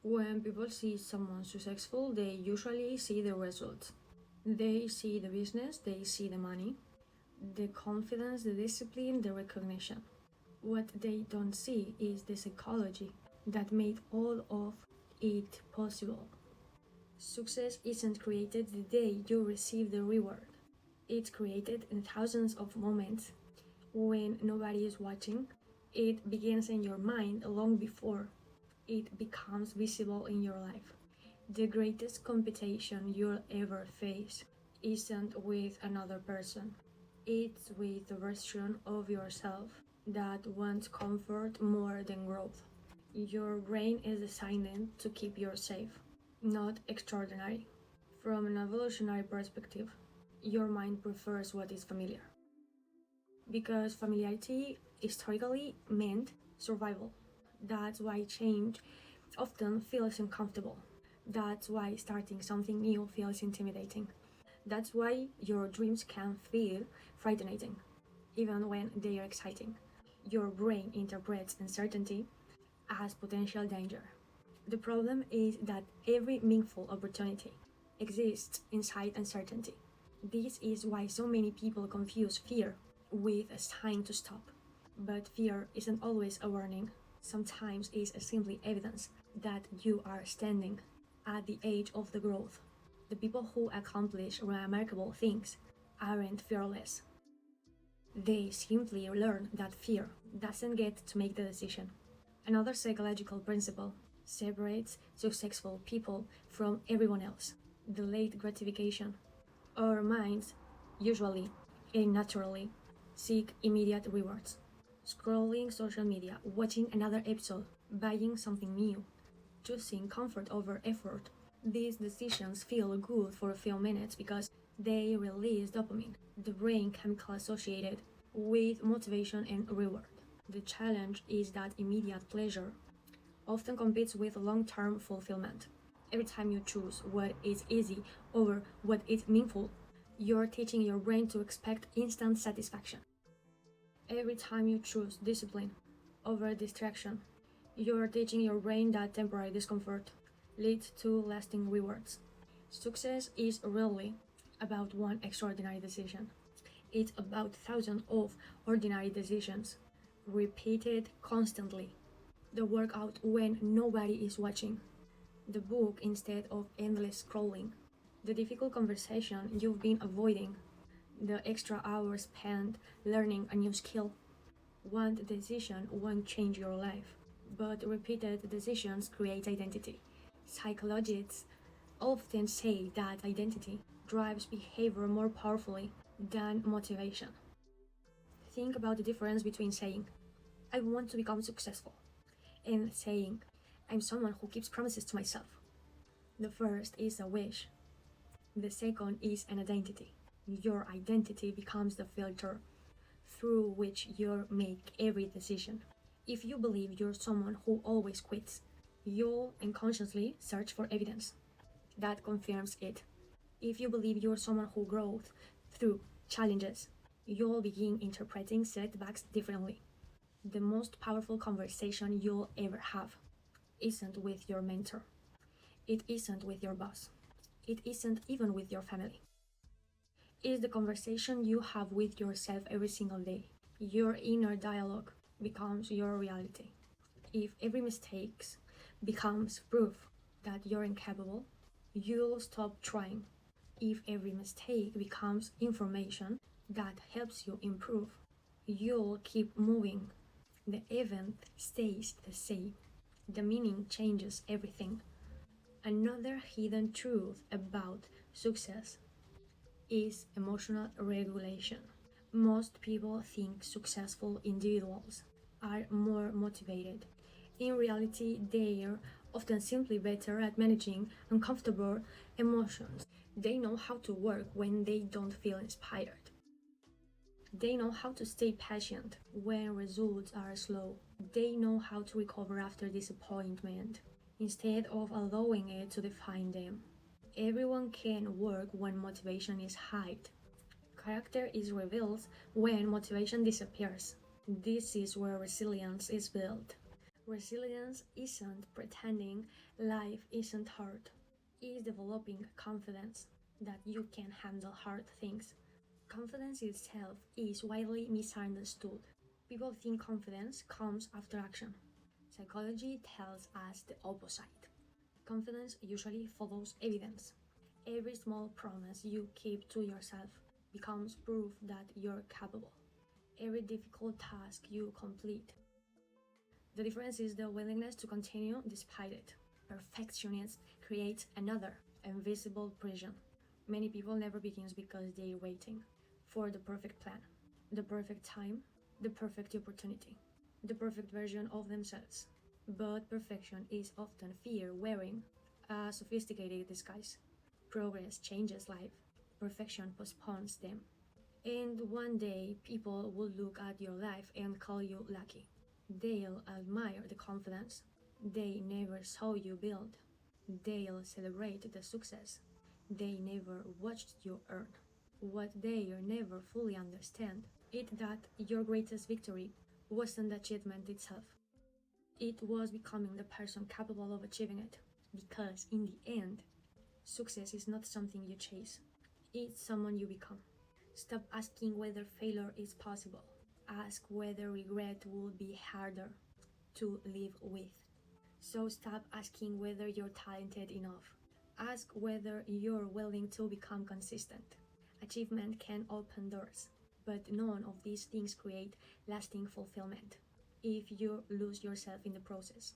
When people see someone successful, they usually see the results. They see the business, they see the money, the confidence, the discipline, the recognition. What they don't see is the psychology that made all of it possible. Success isn't created the day you receive the reward. It's created in thousands of moments when nobody is watching. It begins in your mind long before it becomes visible in your life. The greatest competition you'll ever face isn't with another person. It's with the version of yourself that wants comfort more than growth. Your brain is designed to keep you safe, not extraordinary. From an evolutionary perspective, your mind prefers what is familiar. Because familiarity historically meant survival. That's why change often feels uncomfortable. That's why starting something new feels intimidating. That's why your dreams can feel frightening, even when they are exciting. Your brain interprets uncertainty as potential danger. The problem is that every meaningful opportunity exists inside uncertainty. This is why so many people confuse fear with a sign to stop. But fear isn't always a warning. Sometimes it's simply evidence that you are standing at the edge of the growth. The people who accomplish remarkable things aren't fearless. They simply learn that fear doesn't get to make the decision. Another psychological principle separates successful people from everyone else: delayed gratification. Our minds, usually and naturally, seek immediate rewards. Scrolling social media, watching another episode, buying something new, choosing comfort over effort. These decisions feel good for a few minutes because they release dopamine, the brain chemical associated with motivation and reward. The challenge is that immediate pleasure often competes with long-term fulfillment. Every time you choose what is easy over what is meaningful, you're teaching your brain to expect instant satisfaction. Every time you choose discipline over distraction, you're teaching your brain that temporary discomfort leads to lasting rewards. Success is rarely about one extraordinary decision. It's about thousands of ordinary decisions, repeated constantly. The workout when nobody is watching. The book instead of endless scrolling. The difficult conversation you've been avoiding. The extra hours spent learning a new skill. One decision won't change your life, but repeated decisions create identity. Psychologists often say that identity drives behavior more powerfully than motivation. Think about the difference between saying, I want to become successful, and saying, I'm someone who keeps promises to myself. The first is a wish. The second is an identity. Your identity becomes the filter through which you make every decision. If you believe you're someone who always quits, you'll unconsciously search for evidence that confirms it. If you believe you're someone who grows through challenges, you'll begin interpreting setbacks differently. The most powerful conversation you'll ever have isn't with your mentor. It isn't with your boss. It isn't even with your family. It's the conversation you have with yourself every single day. Your inner dialogue becomes your reality. If every mistake becomes proof that you're incapable, you'll stop trying. If every mistake becomes information that helps you improve, you'll keep moving. The event stays the same. The meaning changes everything. Another hidden truth about success is emotional regulation. Most people think successful individuals are more motivated. In reality, they're often simply better at managing uncomfortable emotions. They know how to work when they don't feel inspired. They know how to stay patient when results are slow. They know how to recover after disappointment instead of allowing it to define them. Everyone can work when motivation is high. Character is revealed when motivation disappears. This is where resilience is built. Resilience isn't pretending life isn't hard. It's developing confidence that you can handle hard things. Confidence itself is widely misunderstood. People think confidence comes after action. Psychology tells us the opposite. Confidence usually follows evidence. Every small promise you keep to yourself becomes proof that you're capable. Every difficult task you complete. The difference is the willingness to continue despite it. Perfectionism creates another invisible prison. Many people never begin because they're waiting for the perfect plan, the perfect time, the perfect opportunity, the perfect version of themselves. But perfection is often fear wearing a sophisticated disguise. Progress changes life, perfection postpones them. And one day, people will look at your life and call you lucky. They'll admire the confidence they never saw you build. They'll celebrate the success they never watched you earn. What they'll never fully understand is that your greatest victory wasn't the achievement itself. It was becoming the person capable of achieving it. Because in the end, success is not something you chase, it's someone you become. Stop asking whether failure is possible. Ask whether regret would be harder to live with. So stop asking whether you're talented enough. Ask whether you're willing to become consistent. Achievement can open doors, but none of these things create lasting fulfillment if you lose yourself in the process.